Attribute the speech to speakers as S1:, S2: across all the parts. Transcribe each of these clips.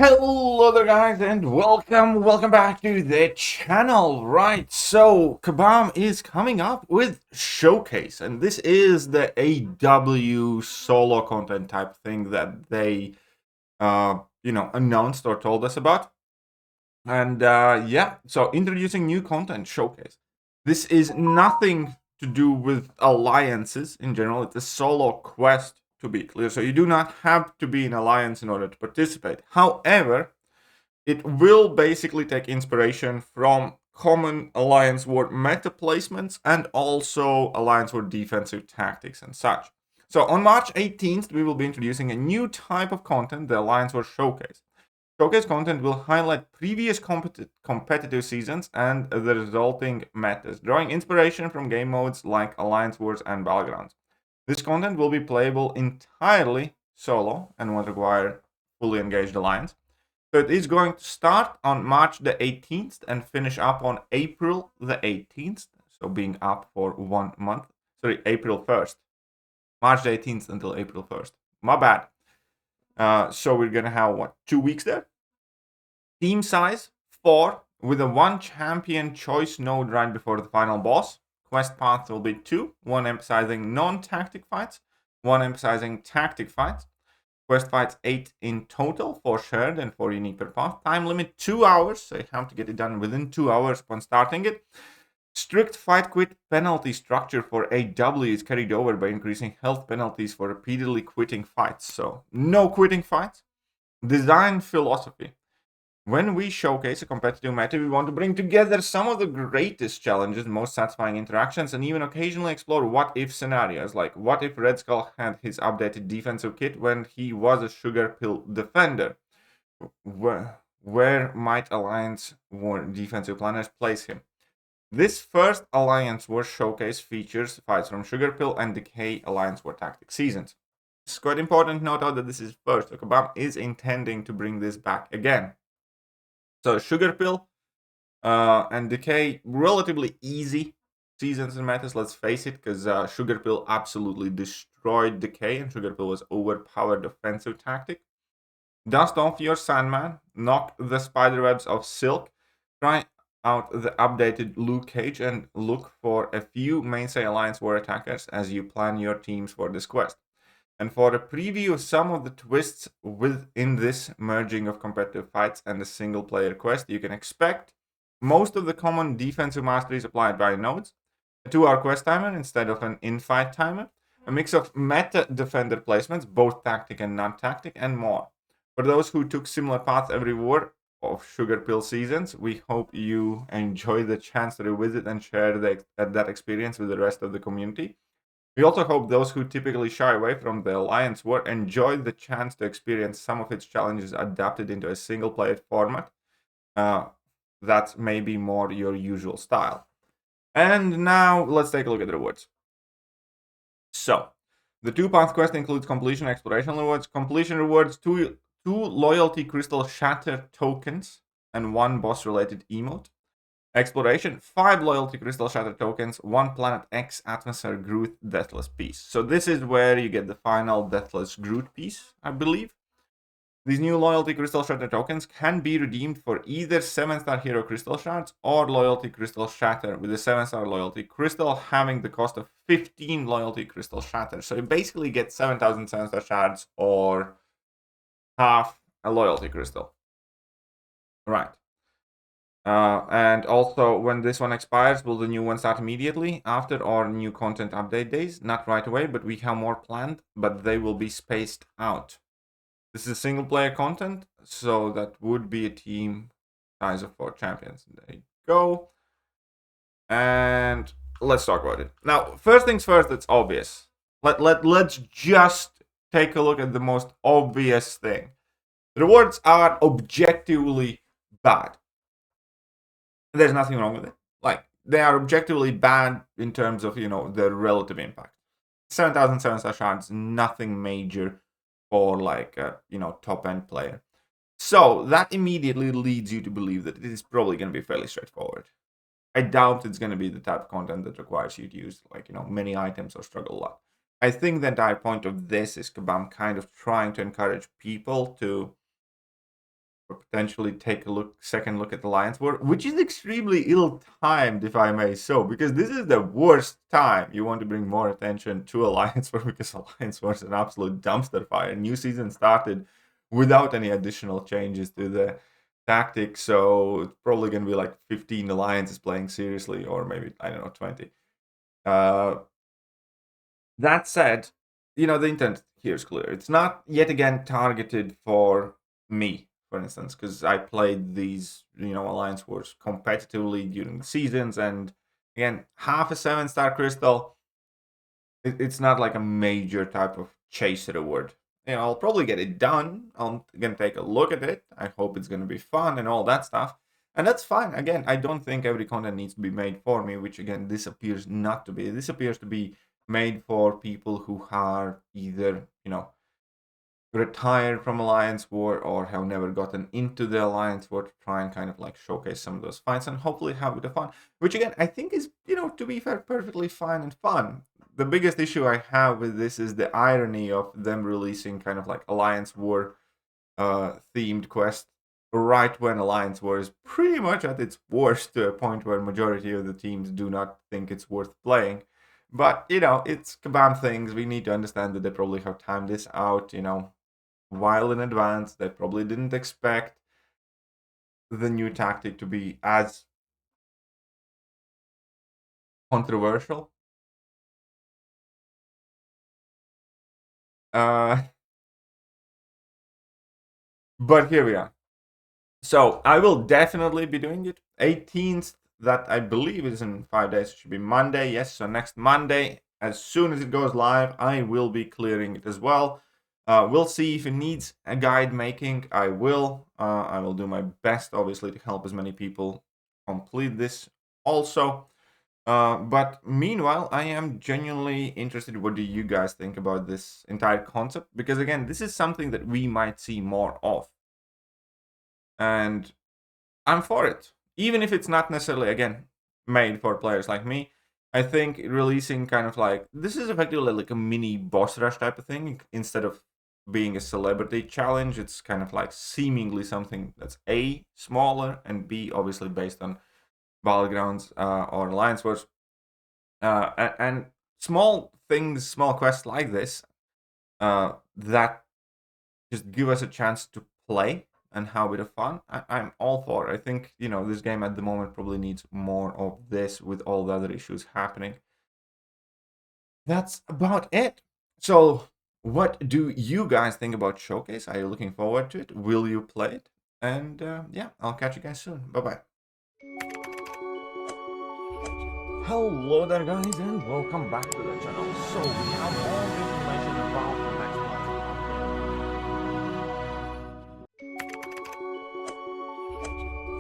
S1: Hello there guys and welcome back to the channel. Right, so Kabam is coming up with Showcase, and this is the AW solo content type thing that they announced or told us about. And yeah, so introducing new content, Showcase. This is nothing to do with alliances in general. It's a solo quest, to be clear. So you do not have to be in alliance in order to participate. However, it will basically take inspiration from common Alliance War meta placements and also Alliance War defensive tactics and such. So on March 18th, we will be introducing a new type of content, the Alliance War Showcase. Showcase content will highlight previous competitive seasons and the resulting metas, drawing inspiration from game modes like Alliance Wars and Battlegrounds. This content will be playable entirely solo and won't require fully engaged alliance. So it is going to start on March the 18th and finish up on April the 18th. So being up for 1 month. Sorry, April 1st. March the 18th until April 1st. My bad. So we're going to have, 2 weeks there? Team size, 4, with a 1 champion choice node right before the final boss. Quest paths will be 2, 1 emphasizing non-tactic fights, 1 emphasizing tactic fights. Quest fights 8 in total, 4 shared and 4 unique per path. Time limit 2 hours, so you have to get it done within 2 hours upon starting it. Strict fight quit penalty structure for AW is carried over by increasing health penalties for repeatedly quitting fights. So no quitting fights. Design philosophy. When we showcase a competitive meta, we want to bring together some of the greatest challenges, most satisfying interactions, and even occasionally explore what-if scenarios, like what if Red Skull had his updated defensive kit when he was a sugar pill defender? Where might Alliance War defensive planners place him? This first Alliance War showcase features fights from Sugar Pill and Decay Alliance War tactic seasons. It's quite important to note out that this is first. Kabam is intending to bring this back again. So Sugar Pill and Decay, relatively easy seasons and metas, let's face it, because Sugar Pill absolutely destroyed Decay, and Sugar Pill was overpowered offensive tactic. Dust off your Sandman, knock the spiderwebs of Silk, try out the updated Luke Cage, and look for a few mainstay Alliance War attackers as you plan your teams for this quest. And for a preview of some of the twists within this merging of competitive fights and a single player quest, you can expect most of the common defensive masteries applied by nodes, a 2-hour quest timer instead of an in-fight timer, a mix of meta defender placements, both tactic and non-tactic, and more. For those who took similar paths every war of Sugar Pill seasons, we hope you enjoy the chance to revisit and share that experience with the rest of the community. We also hope those who typically shy away from the Alliance War enjoy the chance to experience some of its challenges adapted into a single-player format. That's maybe more your usual style. And now let's take a look at the rewards. So, the 2-path quest includes completion exploration rewards. Completion rewards 2 loyalty crystal shatter tokens and 1 boss-related emote. Exploration, 5 loyalty crystal shatter tokens, 1 planet X atmosphere Groot deathless piece. So this is where you get the final deathless Groot piece, I believe. These new loyalty crystal shatter tokens can be redeemed for either 7-star hero crystal shards or loyalty crystal shatter, with the 7-star loyalty crystal having the cost of 15 loyalty crystal shatter. So you basically get 7,000 7-star shards or half a loyalty crystal. Right. And also, when this one expires, will the new one start immediately after our new content update days? Not right away, but we have more planned, but they will be spaced out. This is single player content, so that would be a team size of 4 champions. There you go. And let's talk about it. Now, first things first, it's obvious. Let's just take a look at the most obvious thing. The rewards are objectively bad. There's nothing wrong with it. Like, they are objectively bad in terms of, the relative impact. 7,000 7-star shards, nothing major for, like, top-end player. So, that immediately leads you to believe that it is probably going to be fairly straightforward. I doubt it's going to be the type of content that requires you to use, like, many items or struggle a lot. I think the entire point of this is Kabam kind of trying to encourage people to or potentially take a second look at Alliance War, which is extremely ill-timed, if I may so, because this is the worst time you want to bring more attention to Alliance War, because Alliance War is an absolute dumpster fire. New season started without any additional changes to the tactics, so it's probably going to be like 15 alliances playing seriously, or maybe, I don't know, 20. That said, the intent here is clear. It's not yet again targeted for me, for instance, because I played these, Alliance Wars competitively during the seasons, and again, half a 7-star crystal, it's not like a major type of chase reward. I'll probably get it done. I'm gonna take a look at it. I hope it's gonna be fun and all that stuff. And that's fine. Again, I don't think every content needs to be made for me, which again, this appears not to be. This appears to be made for people who are either, retired from Alliance War or have never gotten into the Alliance War to try and kind of like showcase some of those fights and hopefully have a bit of fun. Which again, I think is, to be fair, perfectly fine and fun. The biggest issue I have with this is the irony of them releasing kind of like Alliance War themed quest right when Alliance War is pretty much at its worst, to a point where majority of the teams do not think it's worth playing. But, it's Kabam things. We need to understand that they probably have timed this out, while in advance. They probably didn't expect the new tactic to be as controversial. But here we are. So I will definitely be doing it. 18th, that I believe is in 5 days. It should be Monday. Yes, so next Monday, as soon as it goes live, I will be clearing it as well. We'll see if it needs a guide making. I will do my best, obviously, to help as many people complete this also. But meanwhile, I am genuinely interested. What do you guys think about this entire concept? Because again, this is something that we might see more of. And I'm for it. Even if it's not necessarily, again, made for players like me. I think releasing kind of like, this is effectively like a mini boss rush type of thing. Instead of being a celebrity challenge, it's kind of like seemingly something that's A, smaller, and B, obviously based on Battlegrounds or Alliance Wars. And small things, small quests like this that just give us a chance to play and have a bit of fun. I'm all for it. I think, this game at the moment probably needs more of this with all the other issues happening. That's about it. So, what do you guys think about Showcase? Are you looking forward to it? Will you play it? And yeah, I'll catch you guys soon. Bye-bye. Hello there guys, and welcome back to the channel. So we have all the information about the next one.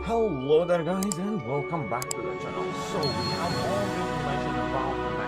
S1: Hello there guys, and welcome back to the channel. So we have all the information about the